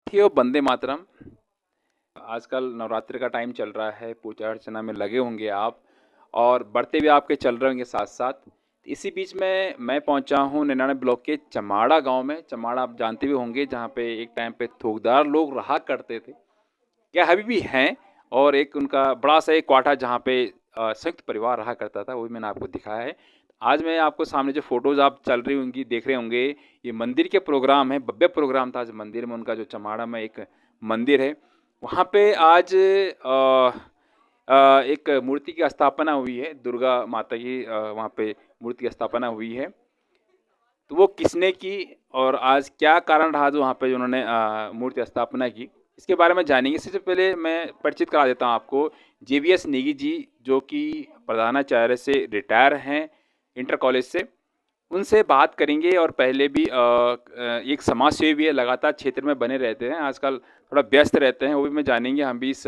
थी वो वंदे मातरम। आजकल नवरात्रि का टाइम चल रहा है, पूजा अर्चना में लगे होंगे आप और बढ़ते भी आपके चल रहे होंगे साथ साथ। इसी बीच में मैं पहुंचा हूं 99 ब्लॉक के चमाड़ा गांव में। चमाड़ा आप जानते भी होंगे, जहां पे एक टाइम पे थोकदार लोग रहा करते थे, क्या अभी भी हैं। और एक उनका बड़ा सा एक क्वार्टर जहाँ पे संयुक्त परिवार रहा करता था, वो भी मैंने आपको दिखाया है। आज मैं आपको सामने जो फोटोज आप चल रही होंगी, देख रहे होंगे, ये मंदिर के प्रोग्राम है। भव्य प्रोग्राम था आज मंदिर में उनका, जो चमाड़ा में एक मंदिर है वहाँ पे आज एक मूर्ति की स्थापना हुई है, दुर्गा माता की वहाँ पे मूर्ति की स्थापना हुई है। तो वो किसने की और आज क्या कारण रहा जो वहाँ पे उन्होंने मूर्ति स्थापना की, इसके बारे में जानेंगे। इससे पहले मैं परिचित करा देता हूँ आपको, जेवीएस नेगी जी, जो कि प्रधानाचार्य से रिटायर हैं इंटर कॉलेज से। उनसे बात करेंगे। और पहले भी एक समाज सेवी भी है, लगातार क्षेत्र में बने रहते हैं, आजकल थोड़ा व्यस्त रहते हैं, वो भी मैं जानेंगे हम भी इस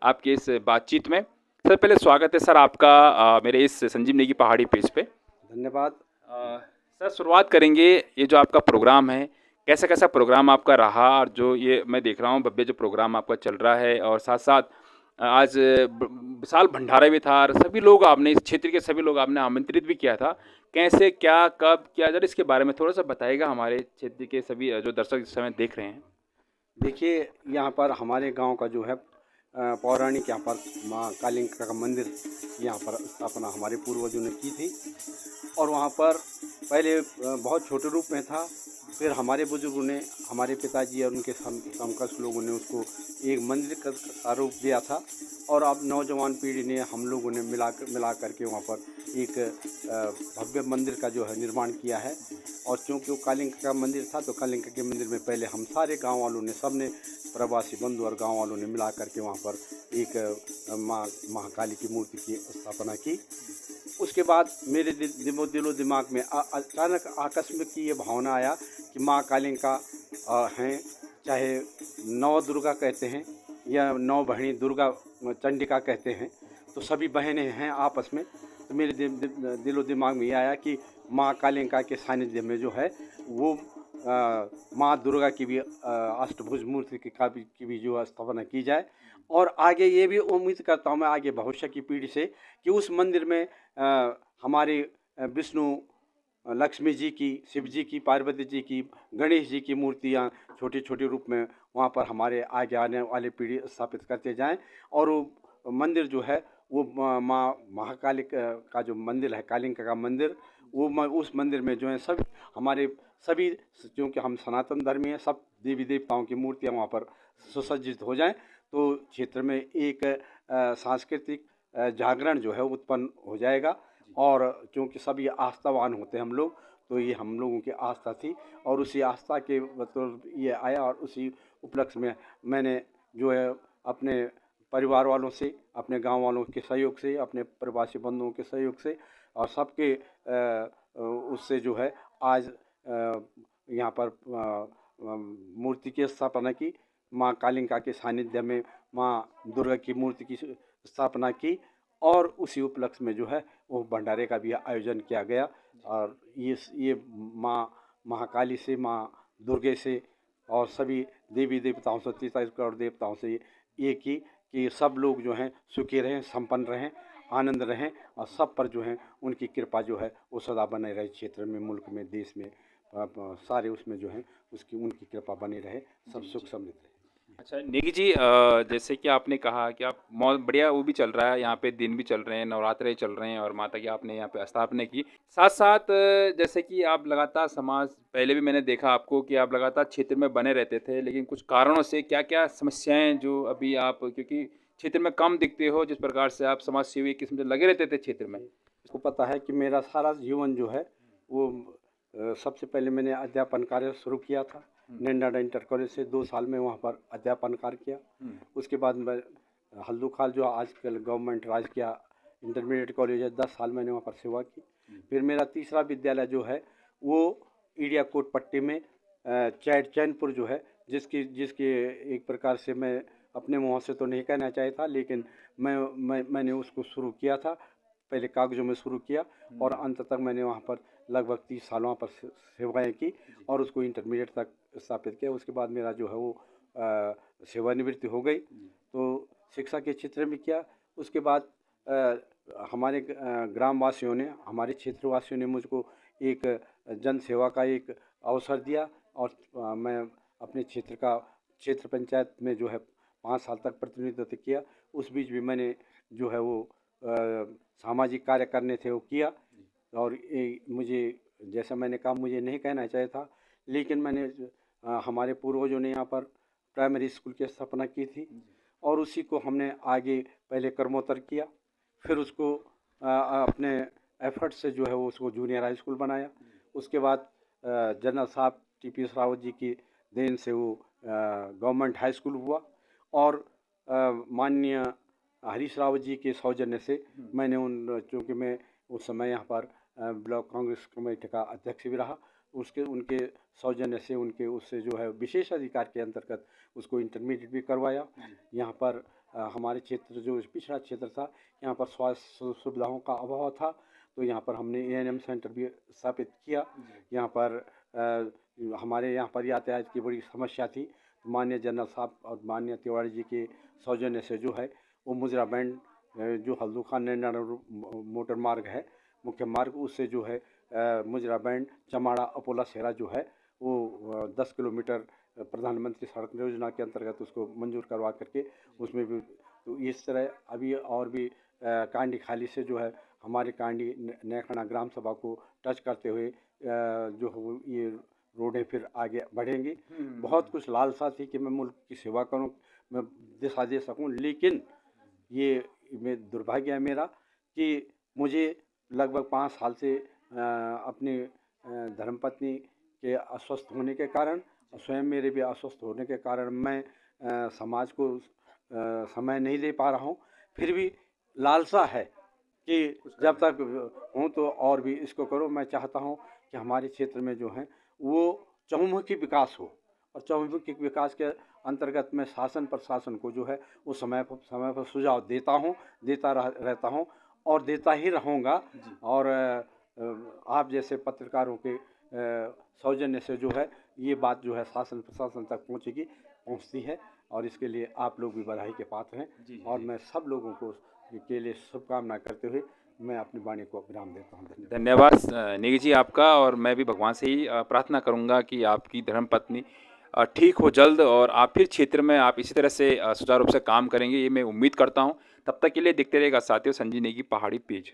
आपके इस बातचीत में। सबसे पहले स्वागत है सर आपका मेरे इस संजीव नेगी पहाड़ी पेज पे। धन्यवाद। अ, सर शुरुआत करेंगे, ये जो आपका प्रोग्राम है, कैसा कैसा प्रोग्राम आपका रहा, और जो ये मैं देख रहा हूँ भव्य जो प्रोग्राम आपका चल रहा है, और साथ साथ आज विशाल भंडारा भी था, और सभी लोग आपने, इस क्षेत्र के सभी लोग आपने आमंत्रित भी किया था। कैसे, क्या, कब, क्या, जरा इसके बारे में थोड़ा सा बताइएगा हमारे क्षेत्र के सभी जो दर्शक इस समय देख रहे हैं। देखिए, यहाँ पर हमारे गांव का जो है पौराणिक यहाँ पर माँ कालिका का मंदिर यहाँ पर स्थापना हमारे पूर्वजों ने की थी। और वहाँ पर पहले बहुत छोटे रूप में था। फिर हमारे बुजुर्गों ने, हमारे पिताजी और उनके समकक्ष लोगों ने उसको एक मंदिर का रूप दिया था। और अब नौजवान पीढ़ी ने, हम लोगों ने मिला करके वहाँ पर एक भव्य मंदिर का जो है निर्माण किया है। और चूँकि वो कालिका का मंदिर था, तो कालिका के मंदिर में पहले हम सारे गांव वालों ने, सब ने, प्रवासी बंधु और गांव वालों ने मिला करके वहाँ पर एक माँ महाकाली की मूर्ति की स्थापना की। उसके बाद मेरे दिलो दिमाग में अचानक आकस्मिक ये भावना आया कि माँ कालिका हैं, चाहे नौ दुर्गा कहते हैं या नौ बहनी दुर्गा चंडिका कहते हैं, तो सभी बहनें हैं आपस में। तो मेरे दिलो दिमाग में ये आया कि माँ कालिका के सानिध्य में जो है वो माँ दुर्गा की भी अष्टभुज मूर्ति की भी जो स्थापना की जाए। और आगे ये भी उम्मीद करता हूँ मैं, आगे भविष्य की पीढ़ी से, कि उस मंदिर में हमारे विष्णु, लक्ष्मी जी की, शिव जी की, पार्वती जी की, गणेश जी की मूर्तियाँ छोटे छोटे रूप में वहाँ पर हमारे आगे आने वाले पीढ़ी स्थापित करते जाएं। और वो मंदिर जो है वो माँ महाकाली का जो मंदिर है, कालिका का मंदिर, वो उस मंदिर में जो है सब हमारे सभी, क्योंकि हम सनातन धर्मी हैं, सब देवी देवताओं की मूर्तियाँ वहाँ पर सुसज्जित हो जाएं, तो क्षेत्र में एक सांस्कृतिक जागरण जो है उत्पन्न हो जाएगा। और क्योंकि सभी आस्थावान होते हैं हम लोग, तो ये हम लोगों की आस्था थी। और उसी आस्था के मतलब ये आया, और उसी उपलक्ष्य में मैंने जो है अपने परिवार वालों से, अपने गांव वालों के सहयोग से, अपने प्रवासी बंधुओं के सहयोग से और सबके उससे जो है आज यहाँ पर मूर्ति की स्थापना की, माँ कालिका के सानिध्य में माँ दुर्गा की मूर्ति की स्थापना की। और उसी उपलक्ष्य में जो है वो भंडारे का भी आयोजन किया गया। और ये माँ महाकाली से, माँ दुर्गे से और सभी देवी देवताओं से, 33 करोड़ देवताओं से ये कि सब लोग जो हैं सुखी रहें, संपन्न रहें, आनंद रहें, और सब पर जो है उनकी कृपा जो है वो सदा बने रहे, क्षेत्र में, मुल्क में, देश में, सारे उसमें जो है उसकी उनकी कृपा बनी रहे, सब जी सुख जी। समृद्ध रहे। अच्छा नेगी जी, जैसे कि आपने कहा कि आप बहुत बढ़िया, वो भी चल रहा है यहाँ पे, दिन भी चल रहे हैं, नवरात्रे चल रहे हैं, और माता की आपने यहाँ पे स्थापना की। साथ साथ जैसे कि आप लगातार समाज, पहले भी मैंने देखा आपको कि आप लगातार क्षेत्र में बने रहते थे, लेकिन कुछ कारणों से क्या क्या समस्याएं जो अभी आप, क्योंकि क्षेत्र में कम दिखते हो, जिस प्रकार से आप समाज सेवी किस्म से लगे रहते थे क्षेत्र में। को पता है कि मेरा सारा जीवन जो है वो सबसे पहले मैंने अध्यापन कार्य शुरू किया था। हम्म, नेंडाडा इंटर कॉलेज से 2 साल में वहाँ पर अध्यापन कार्य किया। हम्म, उसके बाद मैं हल्दूखाल, जो आजकल गवर्नमेंट राजकीय इंटरमीडिएट कॉलेज है, 10 साल मैंने वहाँ पर सेवा की। फिर मेरा तीसरा विद्यालय जो है वो ईडिया कोट पट्टी में चैनपुर जो है, जिसकी जिसकी एक प्रकार से मैं अपने मुँह से तो नहीं कहना चाहता, लेकिन मैंने उसको शुरू किया था, पहले कागजों में शुरू किया। और अंत तक मैंने वहाँ पर लगभग 30 साल वहाँ पर सेवाएँ की, और उसको इंटरमीडिएट तक स्थापित किया। उसके बाद मेरा जो है वो सेवानिवृत्ति हो गई तो शिक्षा के क्षेत्र में किया। उसके बाद हमारे ग्रामवासियों ने, हमारे क्षेत्रवासियों ने मुझको एक जन सेवा का एक अवसर दिया और मैं अपने क्षेत्र पंचायत में जो है 5 साल तक प्रतिनिधित्व किया। उस बीच भी मैंने जो है वो सामाजिक कार्य करने थे वो किया। और मुझे, जैसा मैंने कहा, मुझे नहीं कहना चाहिए था, लेकिन मैंने हमारे पूर्वजों ने यहाँ पर प्राइमरी स्कूल की स्थापना की थी और उसी को हमने आगे पहले क्रमोत्तर किया, फिर उसको अपने एफर्ट से जो है वो उसको जूनियर हाई स्कूल बनाया। उसके बाद जनरल साहब टीपी रावत जी की देन से वो गवर्नमेंट हाई स्कूल हुआ और माननीय हरीश रावत जी के सौजन्य से मैंने चूँकि मैं उस समय यहाँ पर ब्लॉक कांग्रेस कमेटी का अध्यक्ष भी रहा, उनके सौजन्य से, उनके उससे जो है विशेष अधिकार के अंतर्गत उसको इंटरमीडिएट भी करवाया। यहाँ पर हमारे क्षेत्र जो पिछड़ा क्षेत्र था, यहाँ पर स्वास्थ्य सुविधाओं का अभाव था, तो यहाँ पर हमने एएनएम सेंटर भी स्थापित किया। यहाँ पर हमारे यहाँ पर यातायात की बड़ी समस्या थी, तो माननीय जनरल साहब और माननीय तिवारी जी के सौजन्य से जो है वो मुजरा बैंड जो हल्दूखान नैना मोटर मार्ग है, मुख्य मार्ग, उससे जो है मुजरा बैंड चमाड़ा अपोला सेरा जो है वो 10 किलोमीटर प्रधानमंत्री सड़क योजना के अंतर्गत उसको मंजूर करवा करके उसमें भी, तो इस तरह अभी और भी कांडी खाली से जो है हमारे कांडी नैखणा ग्राम सभा को टच करते हुए जो ये रोडें फिर आगे बढ़ेंगी। बहुत कुछ लालसा थी कि मैं मुल्क की सेवा करूं, मैं दिशा दे सकूं, लेकिन ये दुर्भाग्य है मेरा कि मुझे लगभग 5 साल से अपनी धर्मपत्नी के अस्वस्थ होने के कारण, स्वयं मेरे भी अस्वस्थ होने के कारण मैं समाज को समय नहीं दे पा रहा हूँ। फिर भी लालसा है कि जब तक हूँ तो और भी इसको करो। मैं चाहता हूँ कि हमारे क्षेत्र में जो है वो चहुमुखी विकास हो और चहुमुखी विकास के अंतर्गत मैं शासन प्रशासन को जो है वो समय पर सुझाव देता रहता हूँ और देता ही रहूँगा। और आप जैसे पत्रकारों के सौजन्य से जो है ये बात जो है शासन प्रशासन तक पहुँचती है और इसके लिए आप लोग भी बधाई के पात्र हैं। और मैं सब लोगों को के लिए शुभकामना करते हुए मैं अपनी वाणी को विराम देता हूँ। धन्यवाद नेगी जी आपका। और मैं भी भगवान से ही प्रार्थना करूंगा कि आपकी धर्मपत्नी ठीक हो जल्द और आप फिर क्षेत्र में आप इसी तरह से सुचारू रूप से काम करेंगे, ये मैं उम्मीद करता हूं। तब तक के लिए देखते रहेगा साथियों संजीव नेगी पहाड़ी पेज।